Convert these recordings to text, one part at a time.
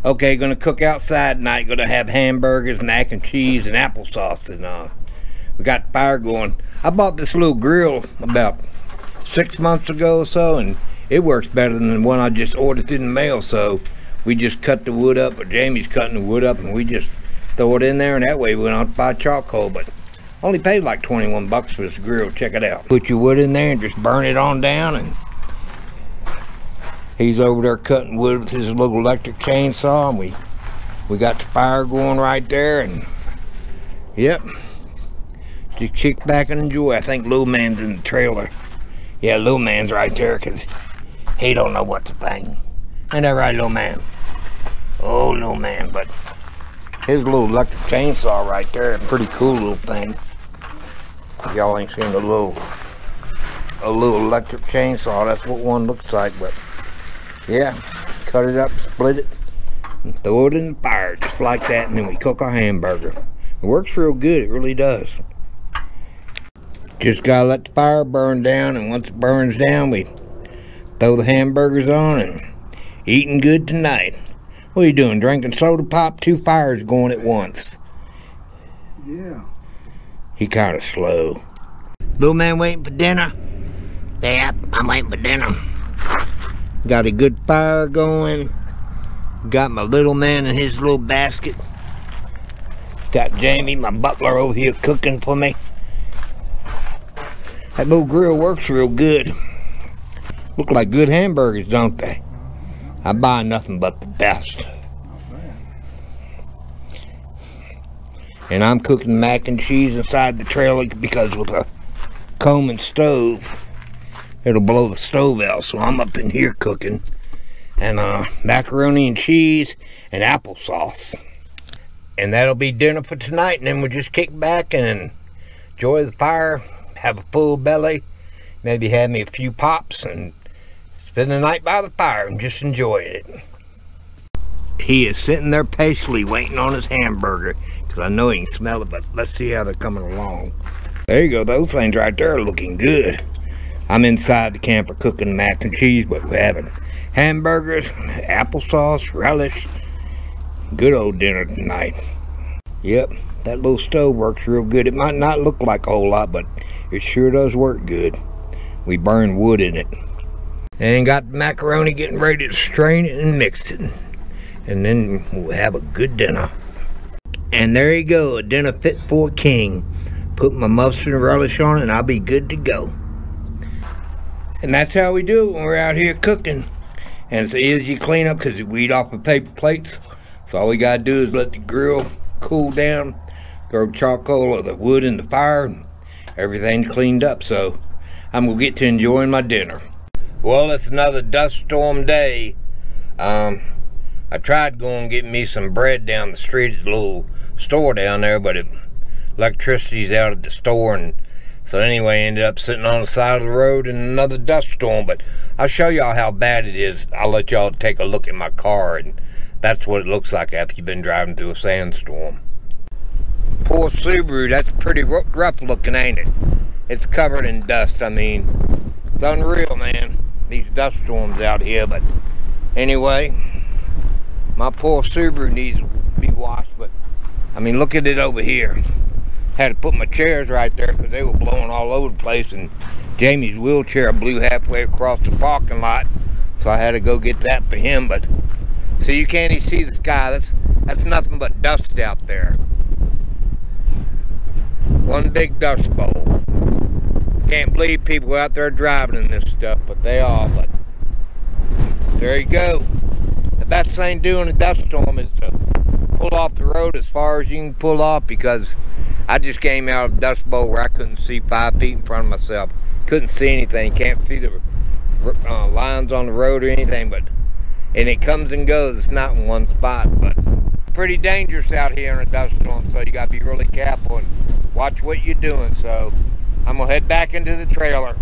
Okay, gonna cook outside tonight. Gonna have hamburgers, mac and cheese, and applesauce, and we got the fire going. I bought this little grill about 6 months ago or so, and it works better than the one I just ordered in the mail. So we just cut the wood up, or Jamie's cutting the wood up, and we just throw it in there, and that way we don't have to buy charcoal. But only paid like 21 bucks for this grill. Check it out. Put your wood in there and just burn it on down, and he's over there cutting wood with his little electric chainsaw, and we got the fire going right there, and yep, just kick back and enjoy. I think Lil Man's in the trailer. Yeah, Lil Man's right there, because he don't know what to think. Ain't that right, Lil Man? Oh, Lil Man. But his little electric chainsaw right there, pretty cool little thing. Y'all ain't seen a little electric chainsaw. That's what one looks like. But yeah, cut it up, split it, and throw it in the fire just like that, and then we cook our hamburger. It works real good, it really does. Just gotta let the fire burn down, and once it burns down, we throw the hamburgers on and eating good tonight. What are you doing, drinking soda pop? 2 fires going at once. Yeah. He kind of slow. Little Man waiting for dinner? Yep, I'm waiting for dinner. Got a good fire going. Got my little man in his little basket. Got Jamie, my butler, over here cooking for me. That little grill works real good. Look like good hamburgers, don't they? I buy nothing but the best. And I'm cooking mac and cheese inside the trailer because with a Coleman stove, it'll blow the stove out. So I'm up in here cooking. And macaroni and cheese and applesauce. And that'll be dinner for tonight. And then we'll just kick back and enjoy the fire, have a full belly, maybe have me a few pops, and spend the night by the fire and just enjoy it. He is sitting there patiently waiting on his hamburger, because I know he can smell it, but let's see how they're coming along. There you go, those things right there are looking good. I'm inside the camper cooking mac and cheese, but we're having hamburgers, applesauce, relish. Good old dinner tonight. Yep, that little stove works real good. It might not look like a whole lot, but it sure does work good. We burn wood in it. And got the macaroni getting ready to strain it and mix it. And then we'll have a good dinner. And there you go, a dinner fit for a king. Put my mustard and relish on it and I'll be good to go. And that's how we do it when we're out here cooking. And it's easy to clean up because we eat off of paper plates. So all we gotta do is let the grill cool down, throw charcoal or the wood in the fire, and everything's cleaned up. So I'm gonna get to enjoying my dinner. Well, it's another dust storm day. I tried going and getting me some bread down the street at the little store down there, but electricity's out at the store, and so anyway, ended up sitting on the side of the road in another dust storm. But I'll show y'all how bad it is. I'll let y'all take a look at my car, and that's what it looks like after you've been driving through a sandstorm. Poor Subaru, that's pretty rough looking, ain't it? It's covered in dust. I mean, it's unreal, man, these dust storms out here. But anyway, my poor Subaru needs to be washed. But I mean, look at it over here. Had to put my chairs right there because they were blowing all over the place, and Jamie's wheelchair blew halfway across the parking lot, so I had to go get that for him. But so you can't even see the sky. That's nothing but dust out there. One big dust bowl. Can't believe people are out there driving in this stuff, but they are. But there you go. The best thing doing a dust storm is to pull off the road as far as you can pull off, because I just came out of a dust bowl where I couldn't see 5 feet in front of myself. Couldn't see anything. Can't see the lines on the road or anything. And it comes and goes. It's not in one spot. But pretty dangerous out here in a dust storm, so you got to be really careful and watch what you're doing. So I'm going to head back into the trailer.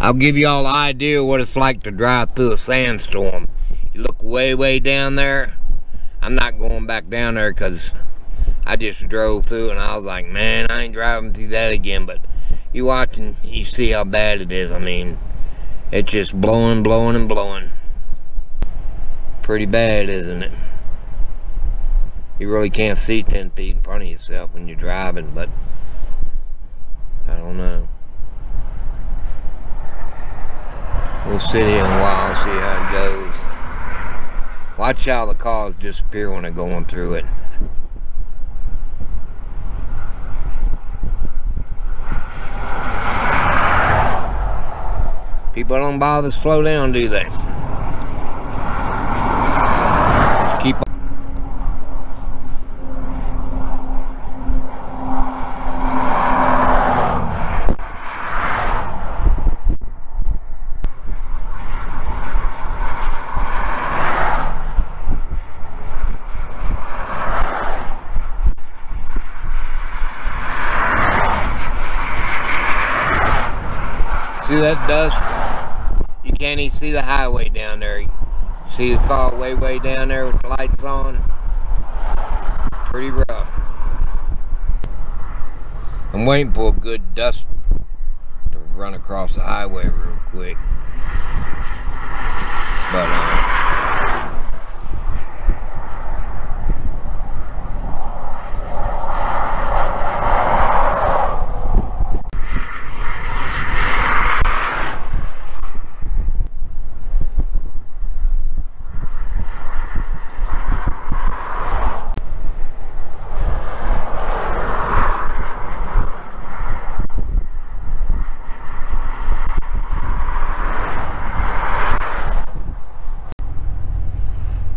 I'll give you all an idea what it's like to drive through a sandstorm. You look way down there. I'm not going back down there because I just drove through and I was like, man, I ain't driving through that again. But you watch and you see how bad it is. I mean, it's just blowing and blowing. Pretty bad, isn't it? You really can't see 10 feet in front of yourself when you're driving, but I don't know. We'll sit here a while and see how it goes. Watch how the cars disappear when they're going through it. People don't bother to slow down, do they? Just keep on. See that dust? You can't even see the highway down there. You see the car way down there with the lights on. Pretty rough. I'm waiting for a good dust to run across the highway real quick. But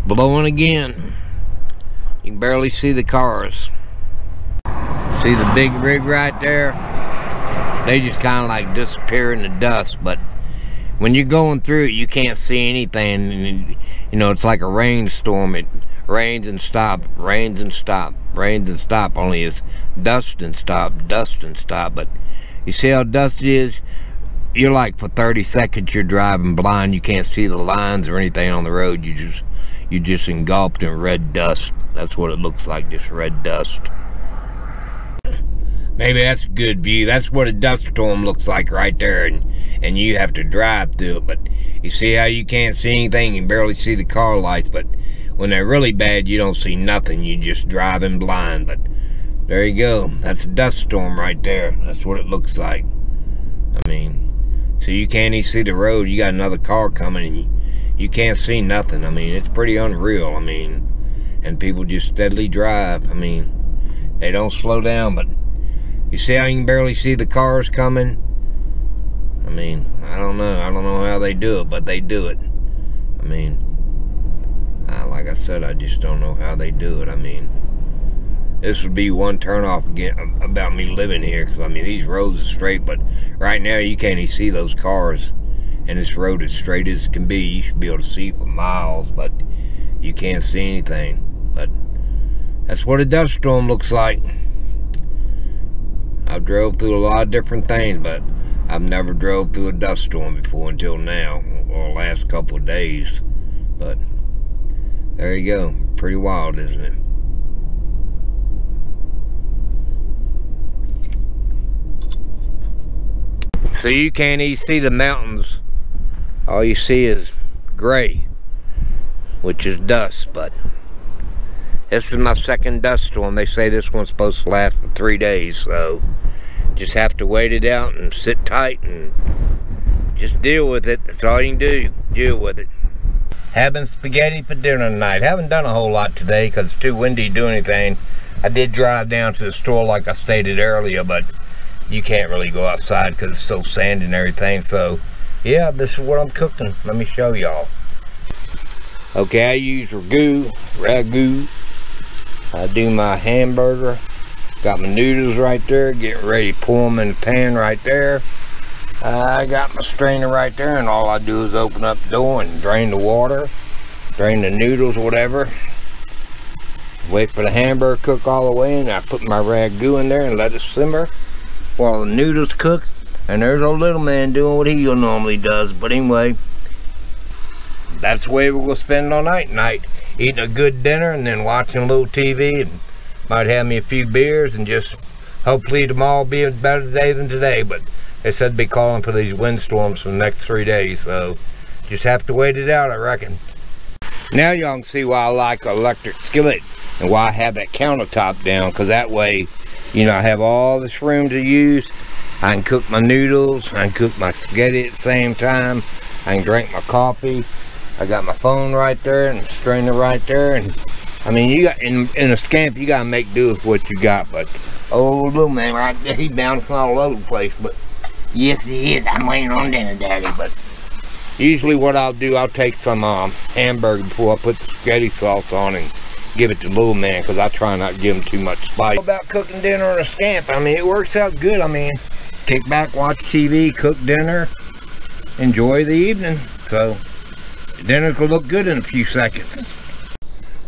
blowing again. You can barely see the cars. See the big rig right there? They just kind of like disappear in the dust, but when you're going through it, you can't see anything. And, you know, it's like a rainstorm. It rains and stop, rains and stop, rains and stop. Only it's dust and stop, dust and stop. But you see how dusty it is? You're like, for 30 seconds you're driving blind. You can't see the lines or anything on the road. You just engulfed in red dust. That's what it looks like, just red dust. Maybe that's a good view. That's what a dust storm looks like right there, and you have to drive through it. But you see how you can't see anything? You can barely see the car lights, but when they're really bad, you don't see nothing. You just driving blind. But there you go. That's a dust storm right there. That's what it looks like. I mean, so you can't even see the road. You got another car coming, and you can't see nothing. I mean, it's pretty unreal. I mean, and people just steadily drive. I mean, they don't slow down, but you see how you can barely see the cars coming? I mean, I don't know how they do it, but they do it. I mean, like I said, I just don't know how they do it. I mean, this would be one turnoff again about me living here, because I mean, these roads are straight, but right now you can't even see those cars, and this road is straight as can be. You should be able to see for miles, but you can't see anything. But that's what a dust storm looks like. I've drove through a lot of different things, but I've never drove through a dust storm before until now, or the last couple of days. But there you go. Pretty wild, isn't it? So you can't even see the mountains. All you see is gray, which is dust. But this is my second dust storm. They say this one's supposed to last for 3 days, so just have to wait it out and sit tight and just deal with it. That's all you can do. Deal with it. Having spaghetti for dinner tonight. Haven't done a whole lot today because it's too windy to do anything. I did drive down to the store like I stated earlier, but you can't really go outside because it's so sandy and everything. So yeah, this is what I'm cooking. Let me show y'all. Okay, I use ragu. I do my hamburger. Got my noodles right there. Getting ready to pour them in the pan right there. I got my strainer right there, and all I do is open up the door and drain the water, drain the noodles, whatever. Wait for the hamburger to cook all the way, and I put my ragu in there and let it simmer while the noodles cook. And there's old little man doing what he normally does. But anyway, that's the way we're gonna spend all night tonight. Eating a good dinner and then watching a little TV, and might have me a few beers, and just hopefully tomorrow will be a better day than today. But they said be calling for these windstorms for the next 3 days, so just have to wait it out, I reckon. Now y'all can see why I like an electric skillet and why I have that countertop down, because that way, you know, I have all this room to use. I can cook my noodles, I can cook my spaghetti at the same time, I can drink my coffee. I got my phone right there and strainer right there, and I mean, you got in a Scamp, you gotta make do with what you got. But oh, little man right there, he's bouncing all over the place. But yes, he is. I'm waiting on dinner, Daddy. But usually, what I'll do, I'll take some hamburger before I put the spaghetti sauce on and give it to little man, because I try not to give him too much spice. About cooking dinner in a Scamp, I mean, it works out good. I mean, kick back, watch TV, cook dinner, enjoy the evening. So dinner could look good in a few seconds.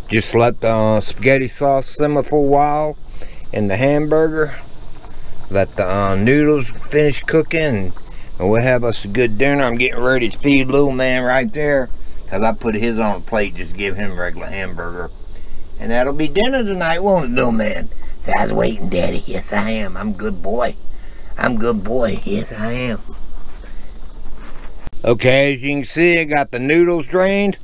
Just let the spaghetti sauce simmer for a while in the hamburger. Let the noodles finish cooking, and we'll have us a good dinner. I'm getting ready to feed little man right there, because I put his on a plate, just give him a regular hamburger. And that'll be dinner tonight, won't it, little man? So I was waiting, Daddy. Yes, I am. I'm a good boy. I'm a good boy. Yes, I am. Okay, as you can see, I got the noodles drained.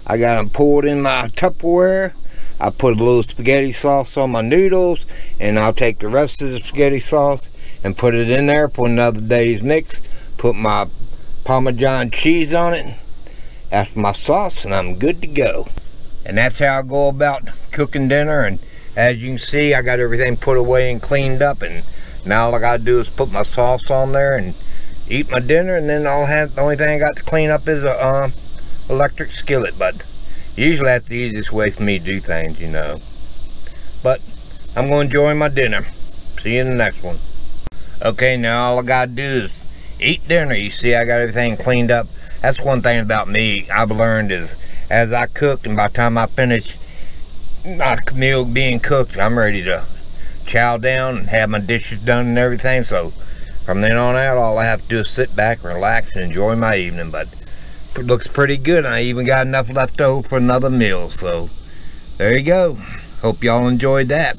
I got them poured in my Tupperware. I put a little spaghetti sauce on my noodles, and I'll take the rest of the spaghetti sauce and put it in there for another day's mix. Put my Parmesan cheese on it. That's my sauce, and I'm good to go. And that's how I go about cooking dinner. And as you can see, I got everything put away and cleaned up, and now all I gotta do is put my sauce on there and eat my dinner, and then the only thing I got to clean up is a electric skillet. But usually that's the easiest way for me to do things, you know. But I'm going to enjoy my dinner. See you in the next one. Okay, now all I got to do is eat dinner. You see, I got everything cleaned up. That's one thing about me I've learned is, as I cook, and by the time I finish my meal being cooked, I'm ready to chow down and have my dishes done and everything. So from then on out, all I have to do is sit back, relax, and enjoy my evening. But it looks pretty good. I even got enough left over for another meal. So there you go. Hope y'all enjoyed that.